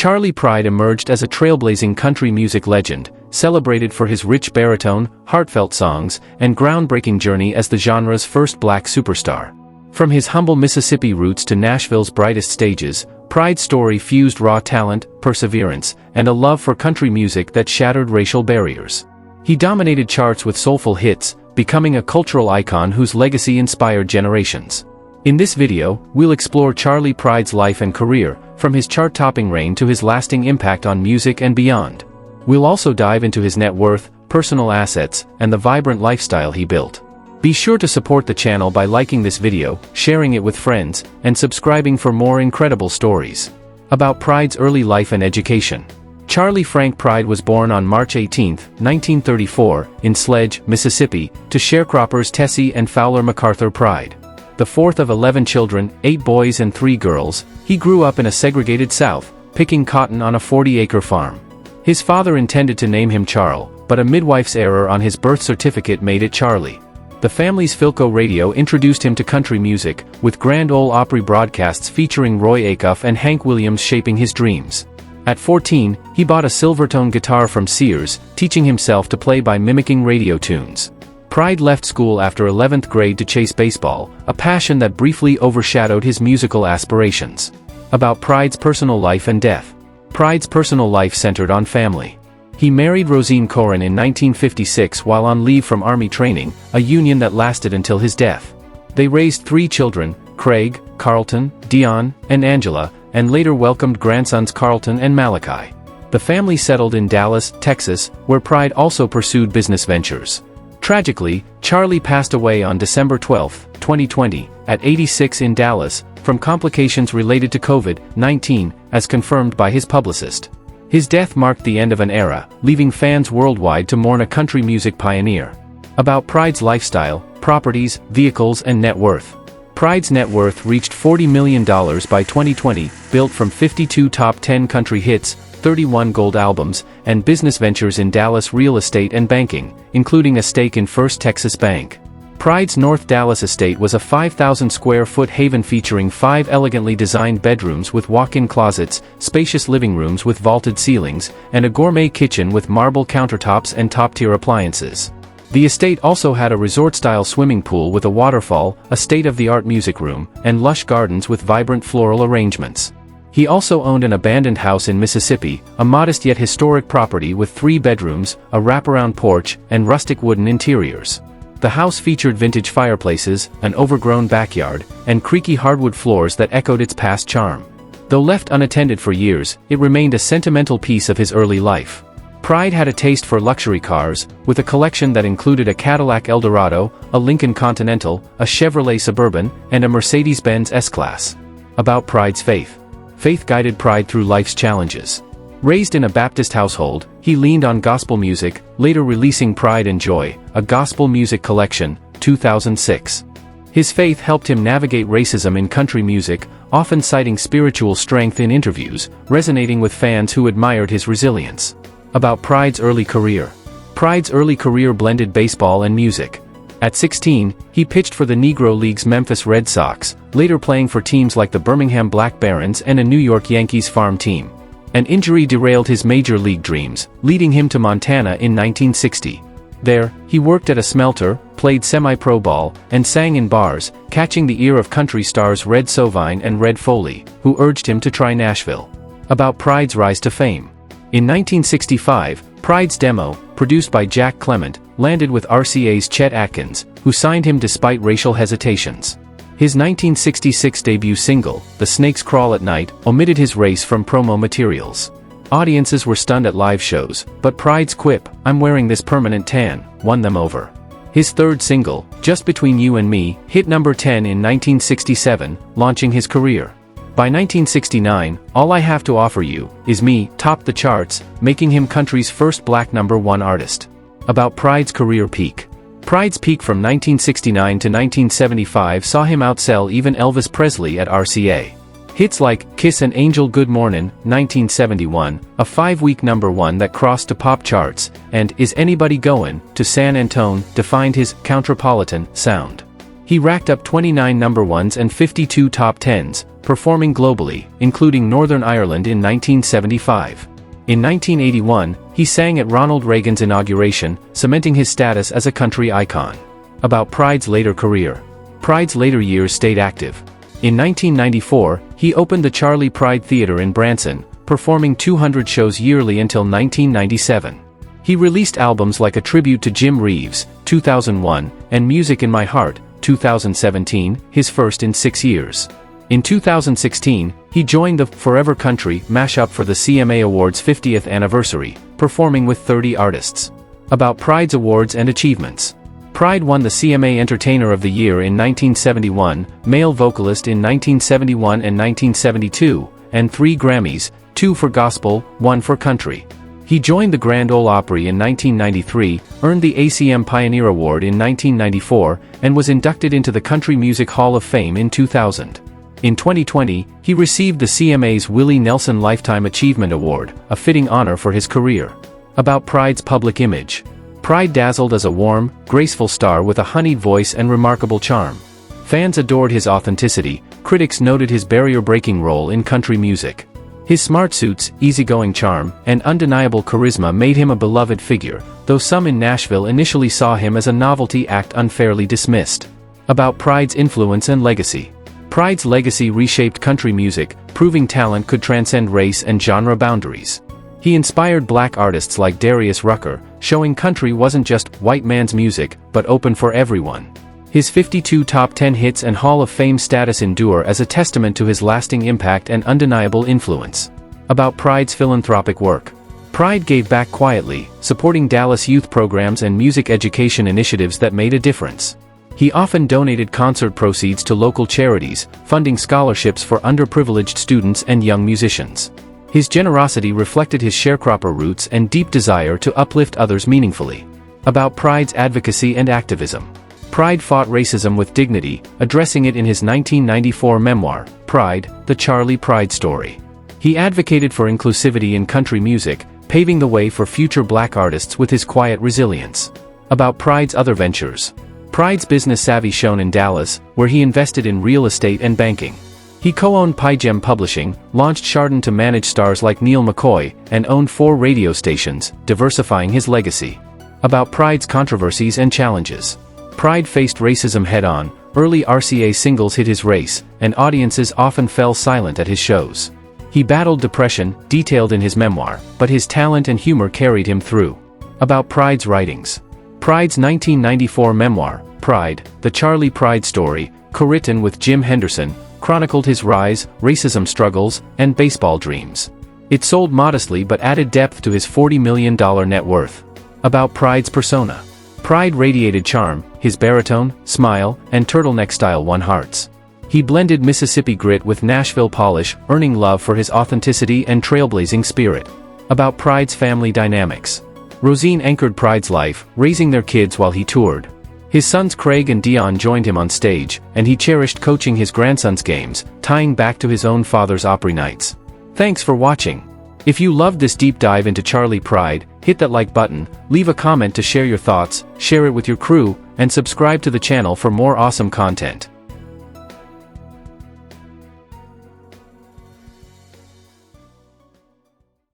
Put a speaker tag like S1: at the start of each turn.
S1: Charley Pride emerged as a trailblazing country music legend, celebrated for his rich baritone, heartfelt songs, and groundbreaking journey as the genre's first black superstar. From his humble Mississippi roots to Nashville's brightest stages, Pride's story fused raw talent, perseverance, and a love for country music that shattered racial barriers. He dominated charts with soulful hits, becoming a cultural icon whose legacy inspired generations. In this video, we'll explore Charley Pride's life and career, from his chart-topping reign to his lasting impact on music and beyond. We'll also dive into his net worth, personal assets, and the vibrant lifestyle he built. Be sure to support the channel by liking this video, sharing it with friends, and subscribing for more incredible stories. About Pride's early life and education. Charley Frank Pride was born on March 18, 1934, in Sledge, Mississippi, to sharecroppers Tessie and Fowler MacArthur Pride. The fourth of 11 children, 8 boys and 3 girls, he grew up in a segregated South, picking cotton on a 40-acre farm. His father intended to name him Charles, but a midwife's error on his birth certificate made it Charley. The family's Philco radio introduced him to country music, with Grand Ole Opry broadcasts featuring Roy Acuff and Hank Williams shaping his dreams. At 14, he bought a Silvertone guitar from Sears, teaching himself to play by mimicking radio tunes. Pride left school after 11th grade to chase baseball, a passion that briefly overshadowed his musical aspirations. About Pride's personal life and death. Pride's personal life centered on family. He married Rosine Corrin in 1956 while on leave from Army training, a union that lasted until his death. They raised 3 children, Craig, Carlton, Dion, and Angela, and later welcomed grandsons Carlton and Malachi. The family settled in Dallas, Texas, where Pride also pursued business ventures. Tragically, Charley passed away on December 12, 2020, at 86 in Dallas, from complications related to COVID-19, as confirmed by his publicist. His death marked the end of an era, leaving fans worldwide to mourn a country music pioneer. About Pride's lifestyle, properties, vehicles, and net worth. Pride's net worth reached $40 million by 2020, built from 52 top 10 country hits, 31 gold albums, and business ventures in Dallas real estate and banking, including a stake in First Texas Bank. Pride's North Dallas estate was a 5,000-square-foot haven featuring 5 elegantly designed bedrooms with walk-in closets, spacious living rooms with vaulted ceilings, and a gourmet kitchen with marble countertops and top-tier appliances. The estate also had a resort-style swimming pool with a waterfall, a state-of-the-art music room, and lush gardens with vibrant floral arrangements. He also owned an abandoned house in Mississippi, a modest yet historic property with 3 bedrooms, a wraparound porch, and rustic wooden interiors. The house featured vintage fireplaces, an overgrown backyard, and creaky hardwood floors that echoed its past charm. Though left unattended for years, it remained a sentimental piece of his early life. Pride had a taste for luxury cars, with a collection that included a Cadillac Eldorado, a Lincoln Continental, a Chevrolet Suburban, and a Mercedes-Benz S-Class. About Pride's faith. Faith guided Pride through life's challenges. Raised in a Baptist household, he leaned on gospel music, later releasing Pride and Joy, a gospel music collection, 2006. His faith helped him navigate racism in country music, often citing spiritual strength in interviews, resonating with fans who admired his resilience. About Pride's early career. Pride's early career blended baseball and music. At 16, he pitched for the Negro League's Memphis Red Sox, later playing for teams like the Birmingham Black Barons and a New York Yankees farm team. An injury derailed his major league dreams, leading him to Montana in 1960. There, he worked at a smelter, played semi-pro ball, and sang in bars, catching the ear of country stars Red Sovine and Red Foley, who urged him to try Nashville. About Pride's rise to fame. In 1965, Pride's demo, produced by Jack Clement, landed with RCA's Chet Atkins, who signed him despite racial hesitations. His 1966 debut single, The Snakes Crawl at Night, omitted his race from promo materials. Audiences were stunned at live shows, but Pride's quip, "I'm wearing this permanent tan," won them over. His third single, Just Between You and Me, hit number 10 in 1967, launching his career. By 1969, All I Have to Offer You Is Me topped the charts, making him country's first black #1 artist. About Pride's career peak. Pride's peak from 1969 to 1975 saw him outsell even Elvis Presley at RCA. Hits like Kiss and Angel Good Mornin', 1971, a 5-week #1 that crossed to pop charts, and Is Anybody Goin' to San Antone defined his counterpolitan sound. He racked up 29 number ones and 52 top 10s, performing globally, including Northern Ireland in 1975. In 1981, he sang at Ronald Reagan's inauguration, cementing his status as a country icon. About Pride's later career. Pride's later years stayed active. In 1994, he opened the Charley Pride Theatre in Branson, performing 200 shows yearly until 1997. He released albums like A Tribute to Jim Reeves, 2001, and Music in My Heart, 2017, his first in 6 years. In 2016, he joined the Forever Country mashup for the CMA Awards' 50th anniversary, performing with 30 artists. About Pride's awards and achievements. Pride won the CMA Entertainer of the Year in 1971, Male Vocalist in 1971 and 1972, and 3 Grammys, 2 for Gospel, 1 for Country. He joined the Grand Ole Opry in 1993, earned the ACM Pioneer Award in 1994, and was inducted into the Country Music Hall of Fame in 2000. In 2020, he received the CMA's Willie Nelson Lifetime Achievement Award, a fitting honor for his career. About Pride's public image. Pride dazzled as a warm, graceful star with a honeyed voice and remarkable charm. Fans adored his authenticity, critics noted his barrier-breaking role in country music. His smart suits, easygoing charm, and undeniable charisma made him a beloved figure, though some in Nashville initially saw him as a novelty act unfairly dismissed. About Pride's influence and legacy. Pride's legacy reshaped country music, proving talent could transcend race and genre boundaries. He inspired black artists like Darius Rucker, showing country wasn't just white man's music, but open for everyone. His 52 top 10 hits and Hall of Fame status endure as a testament to his lasting impact and undeniable influence. About Pride's philanthropic work. Pride gave back quietly, supporting Dallas youth programs and music education initiatives that made a difference. He often donated concert proceeds to local charities, funding scholarships for underprivileged students and young musicians. His generosity reflected his sharecropper roots and deep desire to uplift others meaningfully. About Pride's advocacy and activism. Pride fought racism with dignity, addressing it in his 1994 memoir, Pride, The Charley Pride Story. He advocated for inclusivity in country music, paving the way for future black artists with his quiet resilience. About Pride's other ventures. Pride's business savvy shone in Dallas, where he invested in real estate and banking. He co-owned Pygem Publishing, launched Chardon to manage stars like Neil McCoy, and owned 4 radio stations, diversifying his legacy. About Pride's controversies and challenges. Pride faced racism head-on, early RCA singles hit his race, and audiences often fell silent at his shows. He battled depression, detailed in his memoir, but his talent and humor carried him through. About Pride's writings. Pride's 1994 memoir, Pride, The Charley Pride Story, co-written with Jim Henderson, chronicled his rise, racism struggles, and baseball dreams. It sold modestly but added depth to his $40 million net worth. About Pride's persona. Pride radiated charm, his baritone, smile, and turtleneck style won hearts. He blended Mississippi grit with Nashville polish, earning love for his authenticity and trailblazing spirit. About Pride's family dynamics. Rosine anchored Pride's life, raising their kids while he toured. His sons Craig and Dion joined him on stage, and he cherished coaching his grandsons' games, tying back to his own father's Opry nights. Thanks for watching. If you loved this deep dive into Charley Pride, hit that like button, leave a comment to share your thoughts, share it with your crew, and subscribe to the channel for more awesome content.